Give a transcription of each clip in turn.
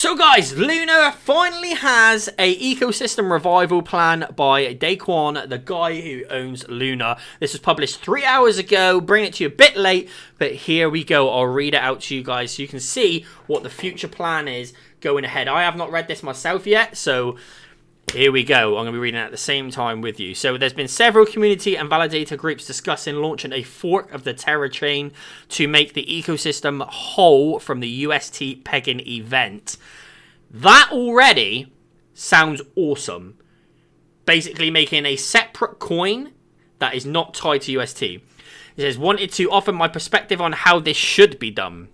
So guys, Luna finally has a ecosystem revival plan by Daquan, the guy who owns Luna. This was published 3 hours ago, bring it to you a bit late, but here we go. I'll read it out to you guys so you can see what the future plan is going ahead. I have not read this myself yet, so here we go. I'm going to be reading it at the same time with you. So there's been several community and validator groups discussing launching a fork of the Terra chain to make the ecosystem whole from the UST pegging event. That already sounds awesome. Basically making a separate coin that is not tied to UST. It says, wanted to offer my perspective on how this should be done.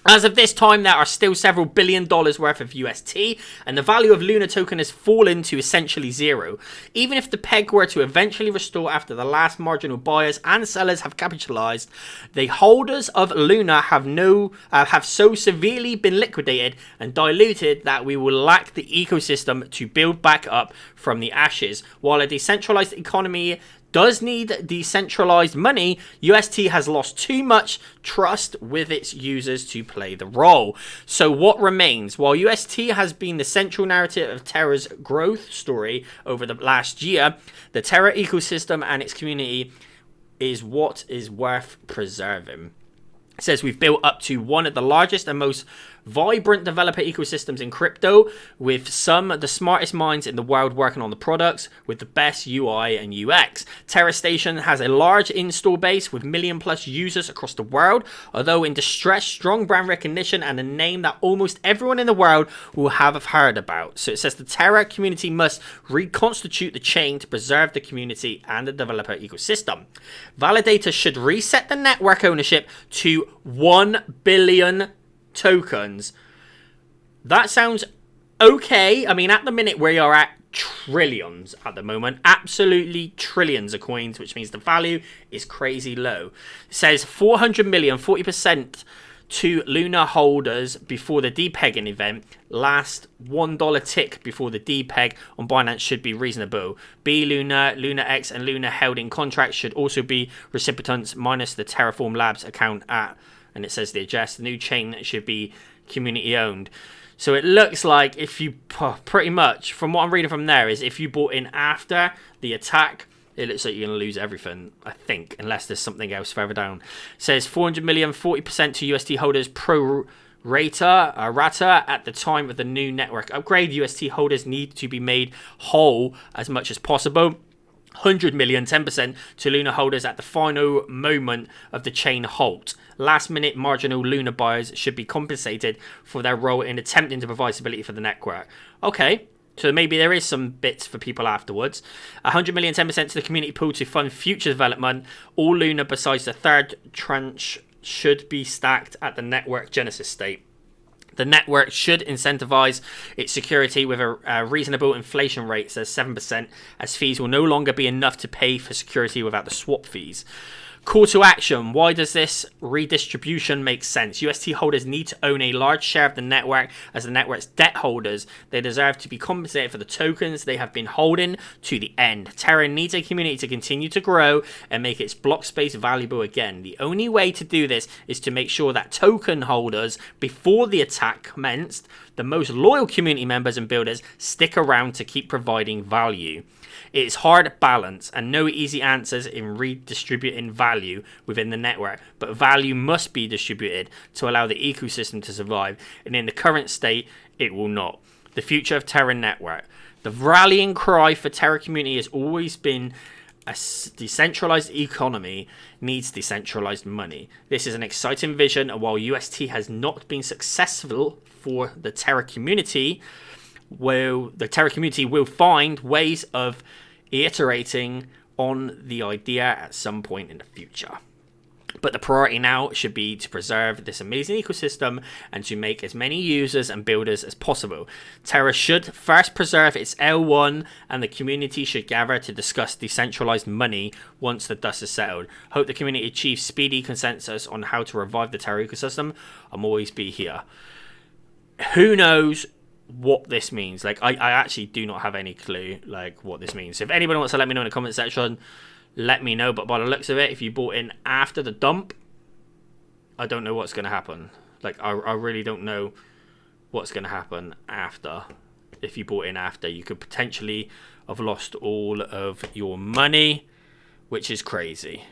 As of this time, there are still several $1 billion worth of UST, and the value of Luna token has fallen to essentially zero. Even if the peg were to eventually restore after the last marginal buyers and sellers have capitalized, the holders of Luna have so severely been liquidated and diluted that we will lack the ecosystem to build back up from the ashes. While a decentralized economy does need decentralized money, UST has lost too much trust with its users to play the role. So what remains? While UST has been the central narrative of Terra's growth story over the last year, the Terra ecosystem and its community is what is worth preserving. It says we've built up to one of the largest and most vibrant developer ecosystems in crypto, with some of the smartest minds in the world working on the products with the best UI and UX. Terra Station has a large install base with million-plus users across the world, although in distress, strong brand recognition, and a name that almost everyone in the world will have heard about. So it says the Terra community must reconstitute the chain to preserve the community and the developer ecosystem. Validators should reset the network ownership to 1 billion tokens. That sounds okay. I mean, at the minute we are at trillions at the moment, absolutely trillions of coins, which means the value is crazy low. It says 400 million, 40% to Luna holders before the depegging event. Last $1 tick before the depeg on Binance should be reasonable. B Luna, Luna X, and Luna held in contracts should also be recipients minus the Terraform Labs account at, and it says the address. The new chain should be community owned. So it looks like if you, pretty much from what I'm reading from there, is if you bought in after the attack, it looks like you're going to lose everything, I think, unless there's something else further down. It says 400 million, 40% to UST holders pro rata at the time of the new network upgrade. UST holders need to be made whole as much as possible. 100 million, 10% to Luna holders at the final moment of the chain halt. Last minute marginal Luna buyers should be compensated for their role in attempting to provide stability for the network. Okay, so maybe there is some bits for people afterwards. 100 million, 10% to the community pool to fund future development. All Luna besides the third tranche should be stacked at the network genesis state. The network should incentivize its security with a reasonable inflation rate, says 7%, as fees will no longer be enough to pay for security without the swap fees. Call to action. Why does this redistribution make sense? UST holders need to own a large share of the network as the network's debt holders. They deserve to be compensated for the tokens they have been holding to the end. Terra needs a community to continue to grow and make its block space valuable again. The only way to do this is to make sure that token holders, before the attack commenced, the most loyal community members and builders, stick around to keep providing value. It is hard balance and no easy answers in redistributing value within the network, but value must be distributed to allow the ecosystem to survive, and in the current state, it will not. The future of Terra network. The rallying cry for Terra community has always been a decentralized economy needs decentralized money. This is an exciting vision, and while UST has not been successful for the Terra community, the Terra community will find ways of iterating on the idea at some point in the future. But the priority now should be to preserve this amazing ecosystem and to make as many users and builders as possible. Terra should first preserve its L1, and the community should gather to discuss decentralized money once the dust is settled. Hope the community achieves speedy consensus on how to revive the Terra ecosystem. I'll always be here. Who knows what this means? Like, I actually do not have any clue like what this means. So if anybody wants to let me know in the comment section, let me know. But by the looks of it, if you bought in after the dump, I don't know what's going to happen. Like, I really don't know what's going to happen after. If you bought in after, you could potentially have lost all of your money, which is crazy.